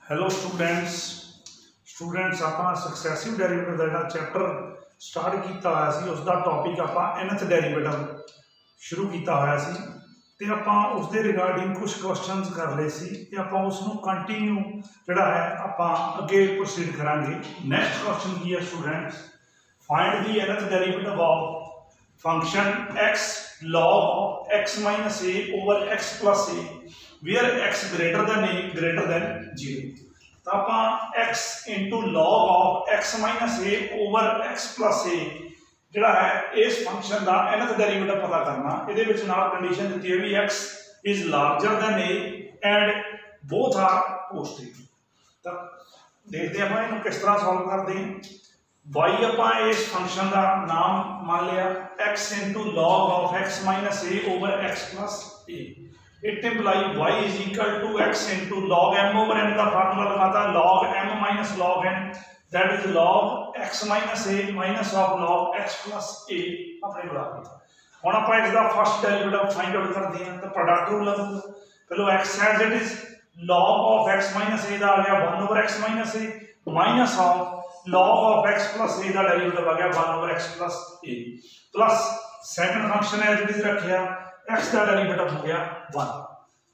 Hello students ਆਪਾਂ ਸਕਸੈਸਿਵ derivative ਦਾ ਜਿਹੜਾ chapter start ਕੀਤਾ ਹੋਇਆ ਸੀ ਉਸ ਦਾ ਟੌਪਿਕ ਆਪਾਂ nth ਡੈਰੀਵੇਟਿਵ ਸ਼ੁਰੂ ਕੀਤਾ ਹੋਇਆ ਸੀ ਤੇ ਆਪਾਂ ਉਸ ਦੇ ਰਿਗਾਰਡਿੰਗ ਕੁਝ ਕੁਐਸਚਨਸ ਕਰ ਲਏ ਸੀ ਤੇ ਆਪਾਂ ਉਸ ਨੂੰ ਕੰਟੀਨਿਊ ਜਿਹੜਾ ਹੈ ਆਪਾਂ ਅੱਗੇ ਪ੍ਰੋਸੀਡ ਕਰਾਂਗੇ। ਨੈਕਸਟ ਕੁਐਸਚਨ ਕੀ ਹੈ students, find the nth derivative of function x log of x minus a over x plus a where x greater than 0। तो आप x into log of x minus a over x plus a जिहड़ा है इस function का nth derivative पता करना। ये condition दी है भी x is larger than a and both are positive। तो देखते हैं आप किस तरह सॉल्व करते हैं। y ਆਪਾਂ इस फंक्शन का नाम मान लिया x into log of x minus a over x plus a। It implies y is equal to x into log m over n का फार्मूला लगाता log m minus log n, that is log x minus a minus of log x plus a अपने बराबर। हुण आपां इसका first derivative find out करते हैं। तो प्रोडक्ट रूल लगूगा, पहले x as it is log of x minus a दा आ गया 1 over x minus a minus of log of x plus a का डेरिवेटिव आ गया 1 over x plus a plus second function as it is रखिया x का derivative हो गया 1।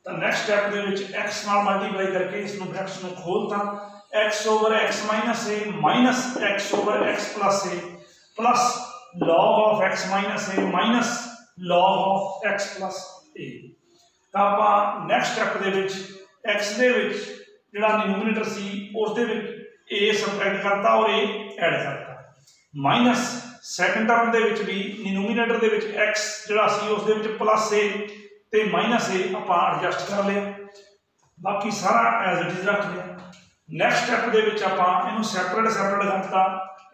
तो नेक्स्ट स्टेप दे विच x नाल मल्टीप्लाई करके इस नु ब्रैकेट्स नु खोलता x over x minus a minus x over x plus a plus log of x minus a minus log of x plus a। तो आपा नेक्स्ट स्टेप दे विच x दे विच जिहड़ा डिनोमिनेटर सी उस दे विच a सबट्रैक्ट करता और a ऐड करता minus second term दे विच भी डिनोमिनेटर दे विच x जिहड़ा सी उस दे विच प्लस a ते माइनस a आपां एडजस्ट कर लिया, बाकी सारा एज इट इज रख लिया। नेक्स्ट स्टेप दे विच आपां इहनूं सैपरेट करता,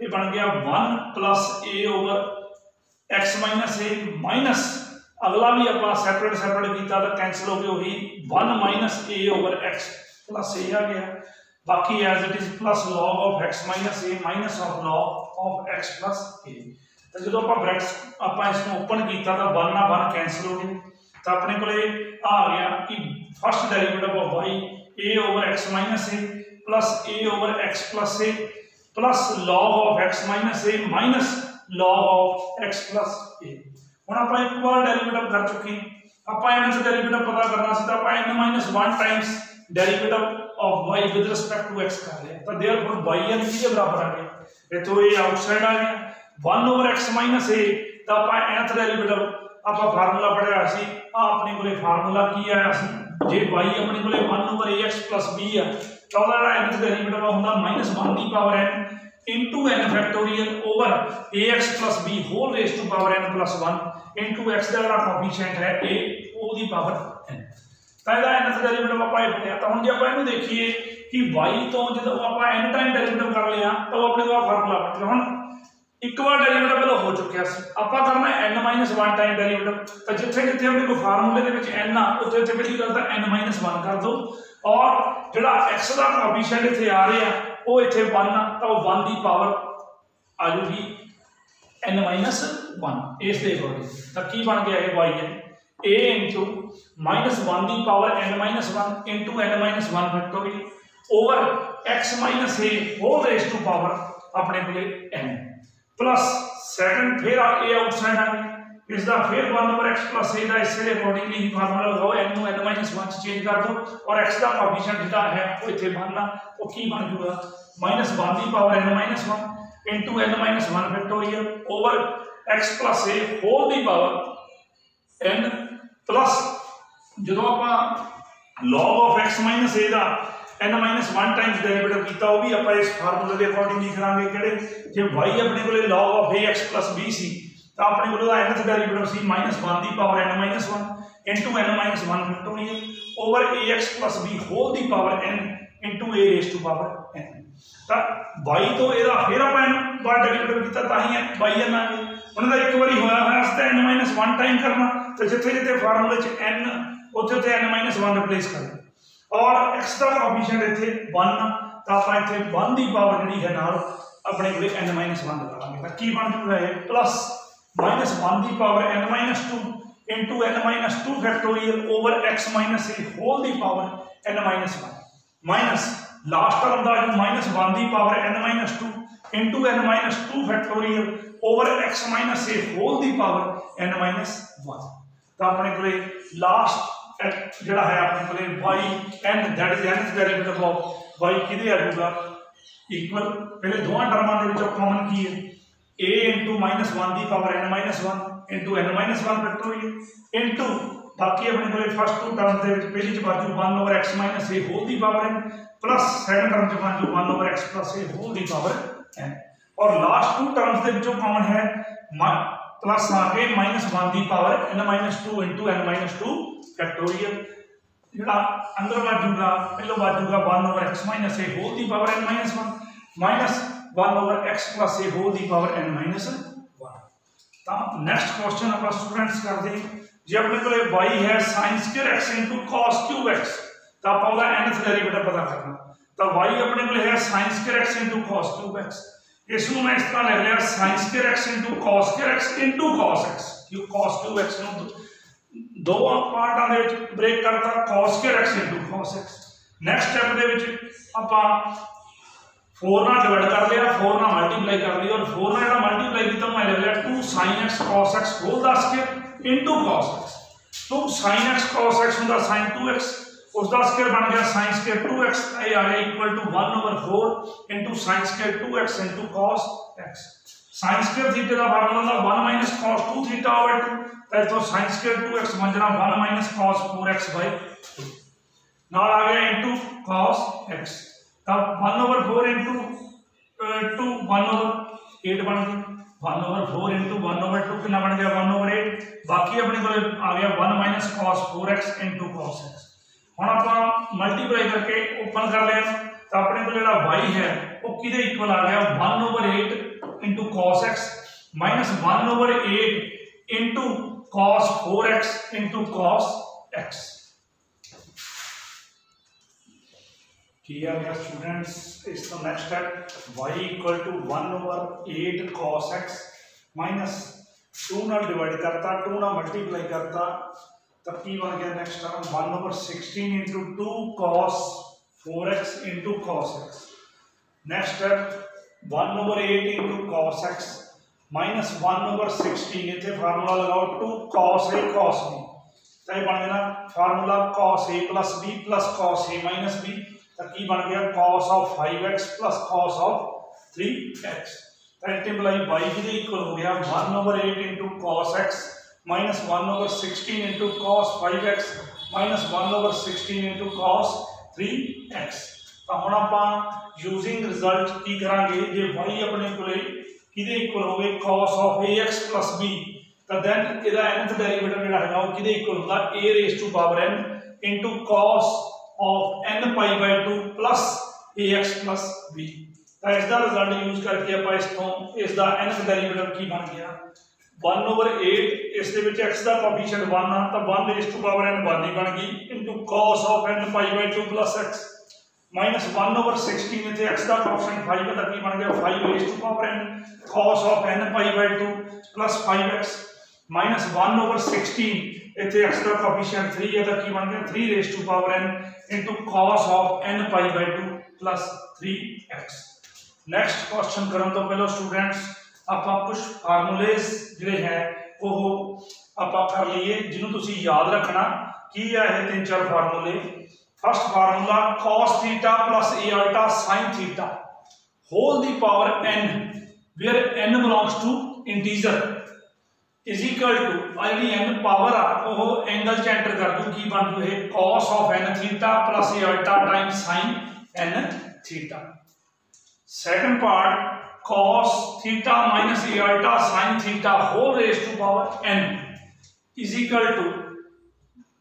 ये बन गया 1 plus a over x minus a minus अगला भी आपां सैपरेट किया तो कैंसिल हो गया वही 1 minus a over x plus a आ गया, बाकी as it is plus log of x minus a minus of log of x plus a। तो जो आप ब्रैकेट्स आप इसको ओपन किया तो 1 ना 1 कैंसिल हो गए। तो अपने को आ गया कि first derivative of y a over x minus a plus a over x plus a plus log of x minus a minus log of x plus a। हुण आप एक बार डेरिवेटिव कर चुके हैं, आप इनका डेरिवेटिव पता करना सी तो आप n - 1 times derivative of y with respect to x कर लिया। तो देयरफॉर yn के बराबर आ गया, इथों ये आउटसाइड आ गया 1 ओवर x माइनस a। तो आप nth डेरिवेटिव आप फार्मूला पढ़िया सी, अपने को फार्मूला की आया सी जे y अपने को 1 ओवर ax प्लस b है तो nth डेरिवेटिव होंदा -1 दी power n into n factorial over ax plus b whole raise to power n plus 1 into x का जो कोएफिशिएंट है a ओ दी पावर n। तो ਇਹਦਾ nth डेरिवेटिव ਆਪਾਂ ਇਹ पढ़िया। तो ਹੁਣ ਜੇ ਆਪਾਂ ਇਹਨੂੰ ਦੇਖੀਏ कि y ਤੋਂ ਜਦੋਂ ਆਪਾਂ n टाइम डेरिवेटिव कर लिया तो अपने को फार्मूला बन गया। ਹੁਣ एक बार डेरिवेटिव पहले हो चुका है, आपा करना n - 1 टाइम डेरिवेटिव। तो जिथे जिथे अपने को फार्मूले के विच n आ उत्थे उत्थे पहली गल तां n - 1 कर दो और जिहड़ा x का कोएफिशिएंट इत्थे आ रहा वो इत्थे 1 आ तो 1 दी पावर आ जाएगी n - 1 इस दे अकॉर्डिंग। तो की बन गया है y a into -1 दी power n - 1 into n - 1 factorial over x minus a whole raise to power अपने को n प्लस सेकंड फिर ए आउटसाइड आ गया इसका फिर 1 ओवर x प्लस a का इसके अकॉर्डिंगली ही फार्मूला लगाओ n नु n - 1 चेंज कर दो और x का कोएफिशिएंट जितना है वो इथे बनना वो की बन जाएगा -1 दी power n - 1 into n - 1 factorial over x plus a whole दी पावर n प्लस जो आप log of x minus a का n - 1 टाइम्स डेरिवेटिव किया वो भी आप इस फार्मूले के अकॉर्डिंग ही करांगे किहड़े जे y अपने को log of ax plus b सी तो अपने को nth डेरिवेटिव सी -1 दी power n - 1 into n - 1 factorial over ax plus b whole दी power n into a raise to power n। तो y तो ਇਹਦਾ फिर आप n बार डेरिवेटिव किया ताही y n आ गया। ਉਹਨਾਂ ਦਾ ਇੱਕ ਵਾਰੀ ਹੋਇਆ ਹੋਇਆ ਸੀ n - 1 टाइम करना तो जिथे जिथे फार्मूले च n ਉੱਥੇ ਉੱਥੇ n - 1 रिप्लेस करना और x का कोएफिशिएंट इथे 1 तो आप इथे 1 दी पावर जी है नाल अपने को n - 1 लगा लांगे तो की बन जूगा है प्लस -1 दी power n - 2 into n - 2 factorial over x minus a whole दी power n - 1 minus last term का जो -1 की power n-2 into n-2 factorial over x minus a whole की पावर n-1 तो अपने को लास्ट जोड़ा है अपने को y n that is nth derivative of y किदे आ जाऊगा इक्वल पहले दोवां टर्मां दे विचों कॉमन की है a इंटू -1 की power n-1 into n-1 factorial into बाकी अपने को फर्स्ट टू टर्म के पहली च बाजू 1 over x minus a whole की power n plus second term च बाजू 1 over x plus a whole की पावर n और लास्ट टू टर्म्स के विचों कॉमन है प्लस आके -1 की power n-2 into n-2 factorial जोड़ा अंदर बाजूगा पहलो बाजूगा 1 over x minus a whole की power n-1 minus 1 over x plus a whole की पावर n-1 तो नेक्स्ट क्वेश्चन आप स्टूडेंट्स करते हैं जो अपने को y है sin square x into cos cube x तो आप ਉਹਦਾ nth डेरिवेटिव पता करना तो y अपने को है sin square x into cos cube x इसनु मैं इस तरह लिख लिया sin square x into cos square x into cos x क्यों cos क्यूब x ਨੂੰ दो पार्टां ਦੇ ਵਿੱਚ ब्रेक करता cos square x into cos x next step ਦੇ ਵਿੱਚ ਆਪਾਂ 4 ਨਾਲ डिवाइड कर लिया 4 ਨਾਲ मल्टीप्लाई कर लिया और 4 ਨਾਲ ਜਿਹੜਾ मल्टीप्लाई ਕੀਤਾ मैं लिख लिया 2 sin x cos x whole दा स्क्वायर into cos x तो sin x cos x होता sin 2x उसका स्क्वायर बन गया sin स्क्वायर 2x ये आ गया equal to 1 over 4 into sin square 2x into cos x sin square theta का फार्मूला था 1 minus cos 2 थीटा ओवर 2 तो sin स्क्वायर 2x बन जाना 1 minus cos 4x by 2 नाल आ गया into cos x तब 1 ओवर 4 into 2 1 ओवर 8 बन गया 1 ओवर 4 into 1 ओवर 2 कितना बन गया 1 ओवर 8 बाकी अपने को आ गया 1 minus cos 4x into cos x हम आप मल्टीप्लाई करके ओपन कर लें तो अपने को जो y है वो किधे इक्वल आ गया 1 over 8 into cos x minus 1 over 8 into cos 4x into cos x किया गया स्टूडेंट्स इस तो next step y equal to 1 over 8 cos x minus 2 नाल डिवाइड करता 2 नाल मल्टीप्लाई करता तब की बन गया next term 1 over 16 into 2 cos 4x into cos x next step 1 over 8 into cos x minus 1 over 16 इथे फार्मूला लगाओ 2 cos a cos b तो ये बन गया ना formula cos a plus b plus cos a minus b तो की बन गया cos of 5x plus cos of 3x तो इंटीग्रल y की इक्वल हो गया 1 over 8 into cos x minus 1 over 16 into cos 5x minus 1 over 16 into cos 3x तो हम आप यूजिंग रिजल्ट की करांगे जे y अपने कोले किदे इक्वल होवे cos of ax plus b तो देन इदा nth डेरिवेटिव जेड़ा है वो किदे इक्वल होगा a raised to power n into cos of n pi by 2 plus ax plus b तो इसका रिजल्ट यूज करके आप इसका nth डेरिवेटिव की बन गया 1 ओवर 8 इस दे विच x दा कोएफिशिएंट 1 आ तो 1 रेज़ टू पावर n 1 ही बन गई into cos of n pi by 2 plus x minus 1 over 16 इथे x दा कोएफिशिएंट 5 है तो की बन गया 5 raise to power n cos of n pi by 2 plus 5x minus 1 over 16 इथे x दा कोएफिशिएंट 3 है तो की बन गया 3 raise to power n into cos of n pi by 2 plus 3x next question करन तो पहले स्टूडेंट्स आप कुछ फार्मूलेस जिहड़े हैं वो आप कर लिए जिन्हों तुसी याद रखना की है ये 3-4 फार्मूले first formula cos theta plus a अल्टा sin theta whole दी power n where n belongs to integer is equal to यानी n पावर आ वो एंगल च एंटर कर दूं की बन जू है cos of n theta plus a iota times sin n theta second part cos theta minus a अल्टा sin theta whole raise to power n is equal to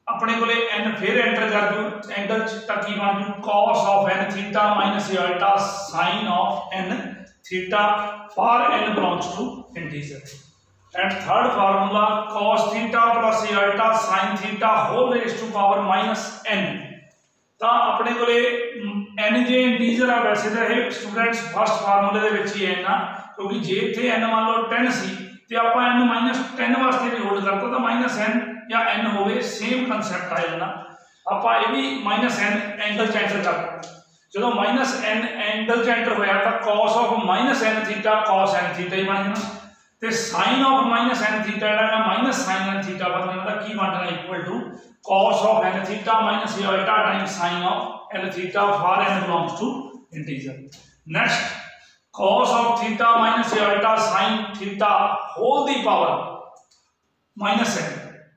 अपने को n फिर एंटर कर दूं एंगल तक की बन जू cos of n theta minus a अल्टा sin of n theta for n belongs to integer and third formula cos theta plus a अल्टा sin theta whole raise to power minus n ਤਾਂ ਆਪਣੇ ਕੋਲੇ n ਜੇ integer ਆ ਵੈਸੇ ਤਾਂ ਇਹ students first ਫਾਰਮੂਲੇ ਦੇ ਵਿੱਚ ਹੀ ਹੈ ਨਾ ਕਿਉਂਕਿ ਜੇ ਇੱਥੇ n ਮੰਨ ਲਓ 10 ਸੀ ਤੇ ਆਪਾਂ n 10 ਵਾਸਤੇ ਵੀ ਹੋਲਡ ਕਰਤਾ ਤਾਂ -n ਜਾਂ n ਹੋਵੇ ਸੇਮ ਕਨਸੈਪਟ ਆ ਜਾਂਦਾ ਆਪਾਂ ਇਹ ਵੀ -n ਐਂਗਲ ਚ ਐਂਟਰ ਕਰਤਾ जो माइनस n एंगल च एंटर होया तो cos of minus n theta cos n theta ही बन जाना ते sin of minus n theta जेड़ा माइनस sin n थीटा बन जाना की बन जाना equal to cos of n theta minus iota times sin of n theta for n belongs to integer. Next cos of theta minus इटा sin theta whole दी power minus n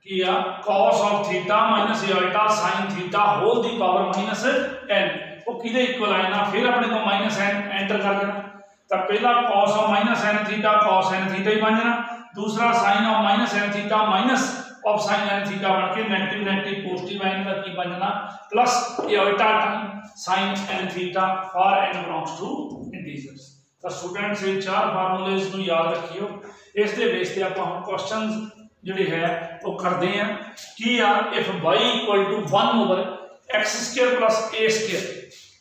किया cos of theta minus इटा sin theta whole दी power minus n वो किदे equal आए ना फिर अपने को माइनस n एंटर कर देना तो पहला cos of minus n theta cos n theta ही बन जाना दूसरा sin of minus n theta minus of sin n theta बन के नेगेटिव नेगेटिव पॉजिटिव n का की बन जाना प्लस इटा time sin n theta for n belongs to integers. तो स्टूडेंट्स ये चार फार्मूलेस नु याद रखियो इस दे बेस ते ਆਪਾਂ ਹੁਣ क्वेश्चंस ਜਿਹੜੇ ਹੈ ਉਹ ਕਰਦੇ ਆ ਕਿ ਯਾਰ if y equal to 1 over x square plus a square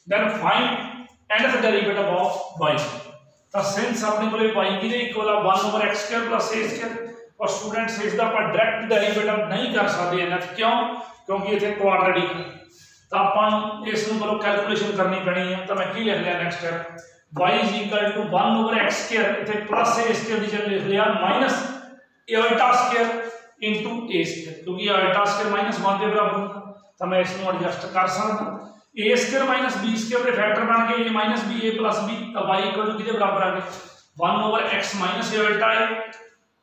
then find nth derivative of y। तो सिंस अपने कोले y किदे इक्वल आ 1 over x square plus a square और स्टूडेंट्स इसका आप डायरेक्ट डेरिवेटिव नहीं कर सकते nth क्यों क्योंकि इथे क्वाड्रेटिक है तो अपन इस नु मतलब कैलकुलेशन करनी पैनी है। तो मैं की लिख लिया next step y is equal to 1 over x square इथे प्लस a square की जगह लिख लिया माइनस इटा स्क्वायर इनटू a स्क्वायर क्योंकि इटा स्क्वायर माइनस 1 के बराबर होगा तो मैं इसको एडजस्ट कर सकता a square minus b square के फैक्टर बन गए a minus b a plus b तो y इक्वल टू किसके बराबर आ गया 1 ओवर x माइनस इटा a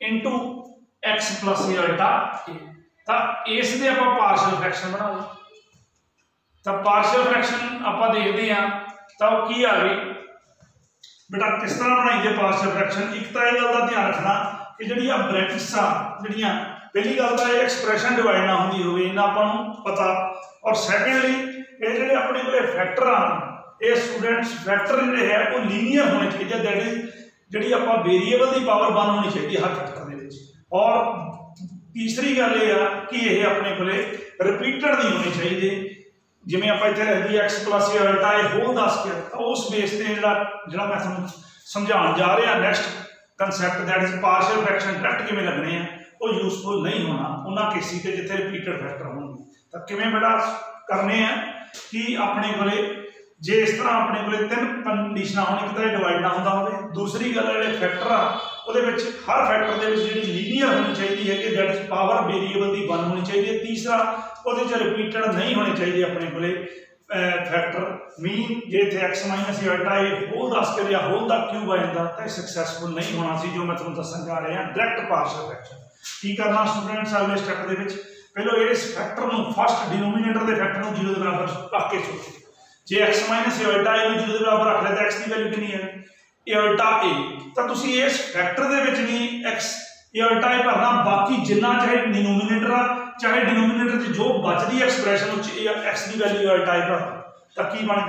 इनटू x प्लस इटा a। तो इस दे ਆਪਾਂ ਪਾਰਸ਼ਲ ਫ੍ਰੈਕਸ਼ਨ ਬਣਾ ਲਓ ਤਾਂ ਪਾਰਸ਼ਲ ਫ੍ਰੈਕਸ਼ਨ ਆਪਾਂ ਦੇਖਦੇ ਆ ਤਾਂ ਉਹ ਕੀ ਆ ਗਈ बेटा किस तरह बनाई पार्शियल फ्रैक्शन। एक तो यह गल का ध्यान रखना कि जी ब्रैकेट्स आ पहली गल तो यह एक्सप्रैशन डिवाइड ना होंगी हो इन्ना पता और सैकेंडली ये जो अपने को फैक्टर आ स्टूडेंट्स फैक्टर जोड़े है वो लीनियर होने चाहिए दैट इज जी आप वेरीएबल की पावर 1 होनी चाहिए हर फैक्टर के और तीसरी गल ये कि यह अपने को रिपीटेड नहीं होनी चाहिए जिमें आप इतने लिख दी x plus iota a whole the square तो उस बेस से जो मैं थोड़ा समझा जा रहा next concept that is partial fraction direct किमें लगने हैं वो यूजफुल नहीं होना उन्होंने केसी से जिथे रिपीटेड फैक्टर होंगे तो किमें बेटा करने हैं कि अपने को जे इस तरह अपने को 3 कंडीशन हो एक तो डिवाइड ना होता हो दूसरी गल जो फैक्टर आ हर फैक्टर जी लीनियर होनी चाहिए है कि दैट इज पावर वेरीएबल की 1 होनी चाहिए तीसरा वो रिपीटेड नहीं होने चाहिए अपने को फैक्टर मीन जे इतने x minus iota a whole the square या होल द क्यूब आ जाता तो सक्सैसफुल नहीं होना सी जो मैं तुहानूं दस्सण जा रहा डायरेक्ट पार्शियल फ्रैक्शन की करना स्टूडेंट्स अगले स्टैप के पहले इस फैक्टर में फस्ट डिनोमीनेटर के फैक्टर को 0 के बराबर रख के सोचो जे एक्स माइनस अल्टा ए 0 के बराबर रख लिया तो एक्स की वैल्यू कितनी है अल्टा ए तो तुसीं इस फैक्टर दे विच नहीं एक्स अल्टा ए भरना बाकी जिन्ना चाहे डिनोमीनेटर आ चाहे डिनोमीनेटर जो बचती एक्सप्रैशन एक्स की वैल्यू अल्टा ए भर तो की बन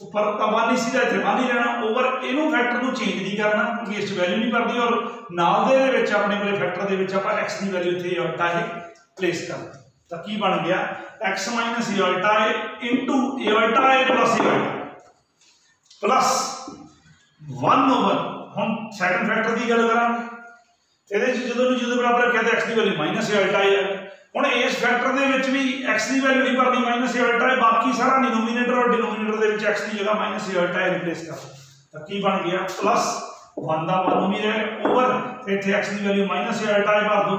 ऊपर तो 1 ही सीधा इतने 1 ही रहना ओवर इनू फैक्टर को चेंज नहीं करना क्योंकि इस वैल्यू नहीं भरती और नाल दे विच अपने को फैक्टर दे विच आपां एक्स की वैल्यू इत्थे अल्टा ए प्लेस कर तो की बन गया एक्स माइनस अल्टा ए इंटू अल्टा ए प्लस 1 ओवर हम सैकंड फैक्टर की गल करांगे ये जो बराबर रखा तो एक्स की वैल्यू माइनस अल्टा ए हुण इस फैक्टर के भी एक्स की वैल्यू नहीं भरनी माइनस अल्टा ए बाकी सारा डिनोमीनेटर और डिनोमीनेटर के एक्स की जगह माइनस अल्टा ए रिप्लेस कर तो की बन गया प्लस 1 का 1 भी रहे ओवर इतने एक्स की वैल्यू माइनस अल्टा ए भर दो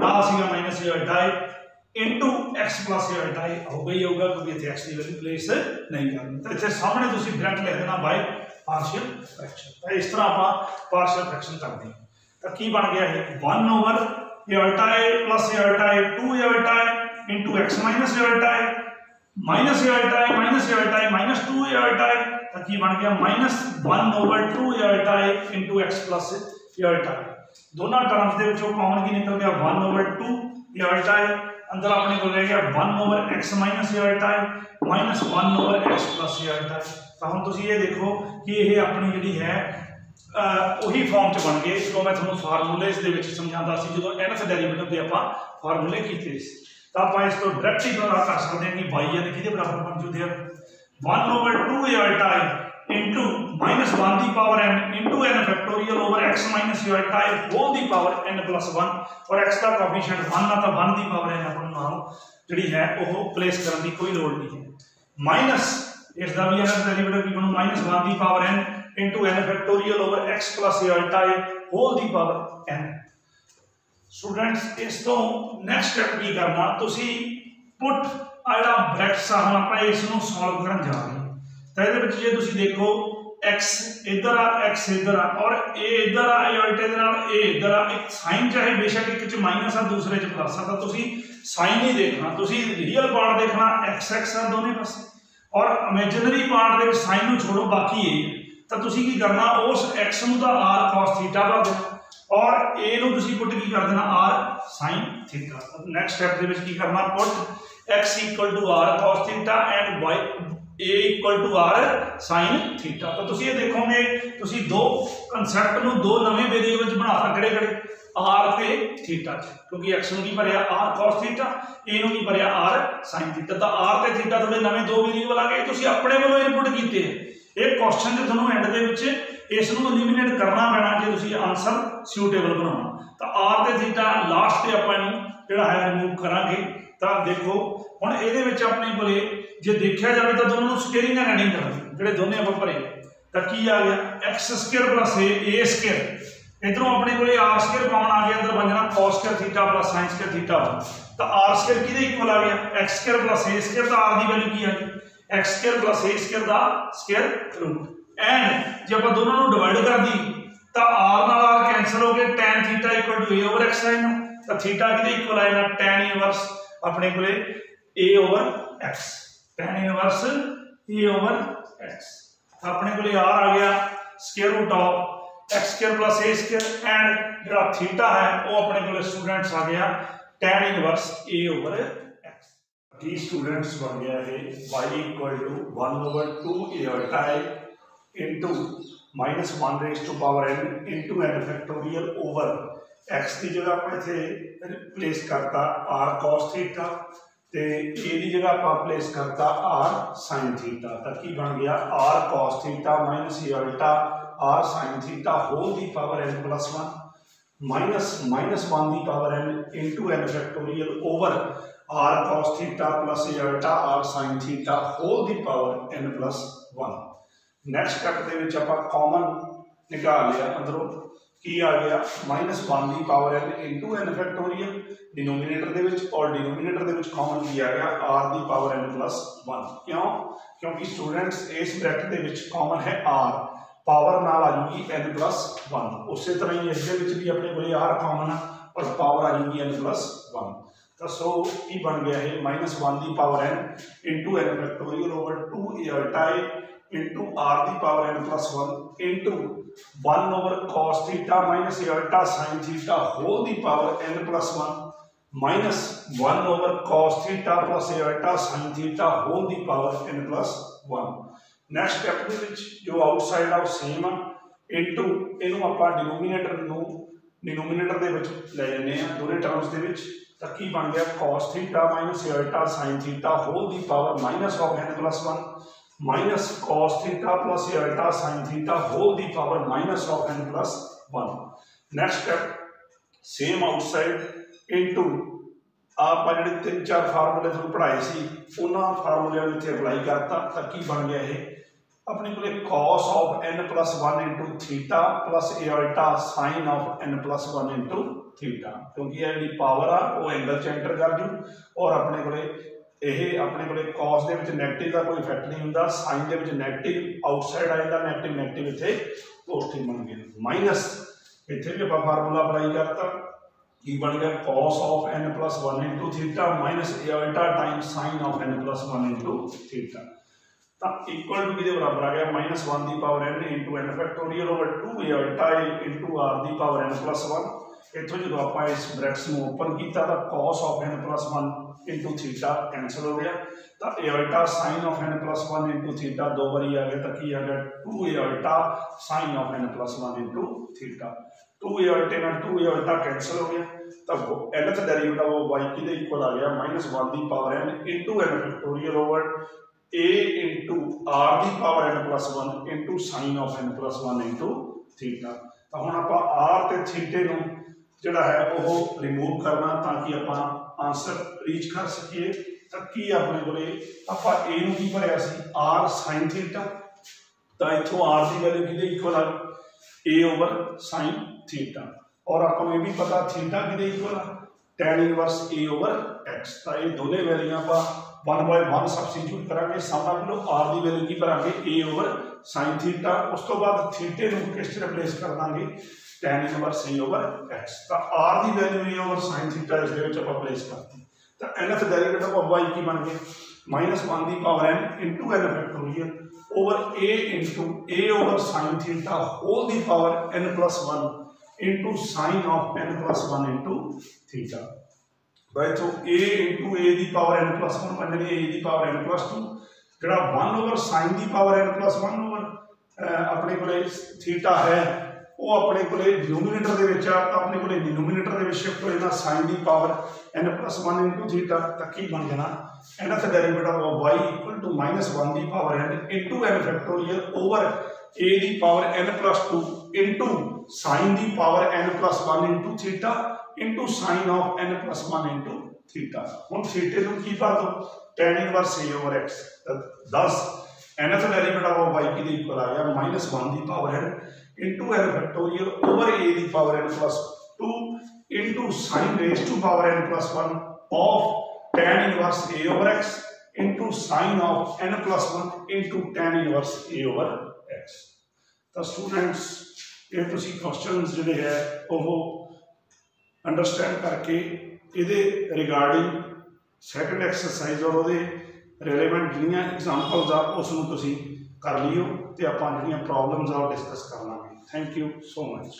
ना सीगा माइनस अल्टा ए इंटू एक्स प्लस अल्टा ए होगा ही होगा क्योंकि इतने एक्स की वैल्यू प्लेस नहीं करनी तो इतने सामने तुम डायरेक्ट लिख देना बाय पार्शियल फ्रैक्शन तो इस तरह आप पार्शियल फ्रैक्शन करते हैं तो की बन गया है 1 ओवर अल्टा ए प्लस अल्टा ए 2 अल्टा ए इंटू एक्स माइनस अल्टा ए माइनस अल्टा ए माइनस 2 अल्टा ए तो की बन गया माइनस 1 ओवर 2 अल्टा ए इंटू एक्स प्लस अल्टा ए दोनों टर्म्स के कॉमन की निकल गया 1 ओवर 2 अल्टा ए अंदर अपने को रह गया 1 ओवर एक्स माइनस अल्टा ए minus 1 over x plus iota ए तो हम तुम ये देखो कि यह अपनी जी है ਉਹੀ फॉर्म च बन गए जो मैं ਤੁਹਾਨੂੰ फार्मूलेस ਦੇ ਵਿੱਚ ਸਮਝਾਉਂਦਾ ਸੀ ਜਦੋਂ nth ਡੈਰੀਵੇਟਿਵ ਦੇ ਆਪਾਂ ਫਾਰਮੂਲੇ ਕੀਤੇ ਸੀ ਤਾਂ ਆਪਾਂ ਇਸ ਤੋਂ ਡਾਇਰੈਕਟ ਹੀ ਪਤਾ ਕਰ ਸਕਦੇ ਹਾਂ ਕਿ y n ਕਿਹਦੇ ਬਰਾਬਰ ਬਣ ਜੂਦੇ ਆ 1 over 2 अल्टा i into minus 1 ਦੀ power n into n factorial over x minus अल्टा i होल ਦੀ ਪਾਵਰ n plus 1 और x ਦਾ ਕੋਐਫੀਸ਼ੀਐਂਟ 1 ਆ ਤਾਂ 1 ਦੀ ਪਾਵਰ n ਆਪਾਂ ਨੂੰ ਨਾਲ ਜਿਹੜੀ ਹੈ ਉਹ ਪਲੇਸ ਕਰਨ ਦੀ ਕੋਈ ਲੋੜ ਨਹੀਂ ਹੈ माइनस इसका भी एनथ डेरिवेटिव की बनू -1 दी power n into n factorial over x plus a अल्टा a होल दी पावर n। स्टूडेंट्स इस तो नेक्स्ट स्टेप की करना, तुसी पुट आड़ा ब्रैकेट्स आ हम आप इसनों सॉल्व करन जा रहे हैं। तो ये जे तुसी देखो x इधर आ x इधर आ और a इधर आ a अल्टे दे नाल a इधर आ, एक साइन चाहे बेशक एक च माइनस आ दूसरे च प्लस आ, तो तुसी साइन नहीं देखना, तुसी रियल पार्ट देखना x x आ दोनों पासे और इमेजिनरी पार्ट दे विच साइन नूं छोड़ो बाकी a। तो तुसी की करना उस x नूं दा r cos थीटा भर देना और a नूं तुसी पुट की कर देना r sin theta. Next step दे विच की करना put x equal to r cos theta and y a equal to r sin theta. तो तुसी ये देखोगे तुसी दो कंसेप्ट नूं दो नवे वेरिएबल च बनाता किहड़े r ते थीटा, क्योंकि x नूं की भरिया r cos थीटा, a नूं की भरिया r sin थीटा। तो r ते थीटा थोड़े नवे दो वेरिएबल आ गए, तुसी अपने वालों इनपुट कीते हैं। ये क्वेश्चन जो तुहानूं एंड दे विच इस नूं एलिमिनेट करना पैना जे तुसी आंसर सूटेबल बनाउणा। तो r ते थीटा लास्ट ते आपां इहनूं जिहड़ा है रिमूव करांगे। तो देखो हुण इहदे विच अपने कोले जे देखा जाए तो दोनों स्केयरिंग एंड एडिंग कर जो दोनों आप भरे तो की आ गया एक्स स्केयर प्लस ए स्केयर, इधरों अपने को आर स्केयर कॉमन आ गया, अंदर बन जाना cos square theta plus sine square theta one. तो आर स्केयर किहदे इक्वल आ गया एक्स स्केयर प्लस ए स्केयर, तो आर की वैल्यू की आ गई एक्स स्केयर प्लस ए स्केयर का स्केयर रूट। एंड जो आप दोनों को डिवाइड कर दी तो आर नाल आर कैंसल हो गए, tan theta equal to a over x आएगा, तो थीटा किहदे इक्वल आएगा टैन इनवर्स अपने को a over x, tan inverse a over x. अपने को आर आ गया square root of x square plus a square and जो थीटा है वो अपने को स्टूडेंट्स आ गया tan inverse a over x. की स्टूडेंट्स बन गया है y equal to 1 over 2 a अल्टा into -1 raise to power n into n factorial over x की जगह आप इथे रिप्लेस करता r cos थीटा ते a की जगह आप प्लेस करता r sin थीटा। तो की बन गया r cos theta minus a iota r sin theta whole दी पावर n प्लस 1 माइनस -1 दी power n into n factorial over r cos theta plus a iota r sin theta whole दी power n plus 1। Next step दे विच आपां common निकाल लिया, अंदरों की आ गया -1 दी power n into n factorial denominator दे विच और डिनोमिनेटर दे विच कॉमन की आ गया r दी पावर n प्लस 1। क्यों? क्योंकि स्टूडेंट्स इस ब्रैकेट दे विच कॉमन है r, पावर नाल आ जाएगी n प्लस 1, उस तरह ही इस दे विच भी अपने को r कॉमन है और पावर आ जाएगी n प्लस 1। तो सो की बन गया है -1 दी power n into n factorial over 2 a iota into r दी power n plus 1 into 1 over cos theta minus a अल्टा sin theta whole दी power n plus 1 minus 1 over cos theta plus a अल्टा sin theta whole दी power n plus 1। Next step दे विच जो outside आ same into इनू आपां denominator दे विच ले जन्ने आ दोनों टर्म्स दे विच। तो की बन गया cos theta minus a अल्टा sin theta whole दी power minus of n plus 1 minus cos theta plus a अल्टा sin theta whole दी power minus of n plus 1। Next step same outside into आप जिहड़े 3-4 फार्मूले तुहानूं पढ़ाए सी उन्हां फार्मूलिਆਂ ਨੂੰ ਇੱਥੇ अप्लाई करता। तो की बन गया है अपने को cos of n plus 1 into theta plus a अल्टा sin of n plus 1 into theta, क्योंकि यह जी पावर आ वो एंगल च एंटर कर जू और अपने को अपने को cos दे विच नेगेटिव का कोई इफेक्ट नहीं होंदा, sin दे विच नेगेटिव आउटसाइड आ जाता, नेगेटिव नेगेटिव इत्थे पॉजिटिव बन गया माइनस इत्थे भी आप फार्मूला अप्लाई करता की बन गया cos of n plus 1 into theta minus a iota times sin of n plus 1 into theta. तो इक्वल टू किहदे बराबर आ गया -1 दी power n into n factorial over 2 a iota into r दी पावर n प्लस 1। इत्थों जो आप इस ब्रैकेट्स में ओपन किया तो cos of n plus 1 into theta cancel हो गया, तो a अल्टा sin of n plus 1 into theta दो बारी आ गया, तो की आ गया 2a अल्टा sin of n plus 1 into theta. 2a अल्टे नाल 2a अल्टा कैंसल हो गया, तो nth डेरिवेटिव वो y की इक्वल आ गया -1 दी power n into n factorial over a into r दी power n plus 1 into sin of n plus 1 into theta. तो हुण आपां r ते थीटे नूं जिहड़ा है वो रिमूव करना ताकि आपां आंसर रीच कर सकीए। ਤਾਂ ਕੀ ਆਪਣੇ ਕੋਲੇ ਆਪਾਂ a ਨੂੰ ਕੀ ਭਰਿਆ ਸੀ r sin थीटा, ਤਾਂ ਇੱਥੋਂ r ਦੀ ਵੈਲਿਊ ਕਿਹਦੇ ਇਕੁਅਲ ਆ a ਓਵਰ sin थीटा, और ਆਪਾਂ ਨੂੰ ਇਹ ਵੀ ਪਤਾ थीटा ਕਿਹਦੇ ਇਕੁਅਲ ਆ tan inverse a over x, ਤਾਂ ਇਹ ਦੋਨੇ ਵੈਲਿਊਆਂ ਆਪਾਂ 1/1 ਸਬਸਟੀਟਿਊਟ ਕਰਾਂਗੇ। ਸਾਹਮਣੇ ਕੋਲ r ਦੀ ਵੈਲਿਊ ਕੀ ਭਰਾਂਗੇ a ਓਵਰ sin थीटा, ਉਸ ਤੋਂ ਬਾਅਦ ਥੀਟੇ ਨੂੰ ਕਿਸ ਚ ਰਿਪਲੇਸ ਕਰ ਦਾਂਗੇ tan inverse a over x, ਤਾਂ r ਦੀ value a over sin theta ਇਸ ਦੇ ਵਿੱਚ ਆਪਾਂ ਪਲੇਸ ਕਰਤੀ। ਤਾਂ nth ਡੈਰੀਵੇਟਿਵ ਆਫ y ਕੀ ਬਣ ਗਿਆ -1 ਦੀ power n into n factorial over a into a over sin theta whole ਦੀ power n plus 1 into sine of n plus 1 into theta. तो इथों a इंटू a की पावर n plus 1 बन जानी a की पावर n plus 2 जो 1 over sign की power n plus 1 over अपने को थीटा है वो अपने को डिनोमीनेटर के अपने को डिनोमीनेटर के शिफ्ट हो जाना साइन की power n plus 1 into theta तक ही बन जाना nth derivative of y equal to -1 की power n into n factorial over a की power n plus 2 into sine की power n plus 1 into theta into sine of n plus 1 into theta. हम थीटे को की भर दो tan inverse a over x, 10 nth derivative of y की equal आ गया -1 की power n into n factorial over a की power n plus 2 into sine raise to power n plus 1 of tan inverse a over x into sine of n plus 1 into tan inverse a over x। तो students ये तुसी questions जिहड़े है वो understand करके इहदे regarding second exercise और उहदे रिलेवेंट जिहड़ियां एग्जांपल्स आ उसनूं तुसी कर लियो ते आपां जिहड़ियां प्रॉब्लम्स आ डिस्कस कर लांगे। Thank you so much.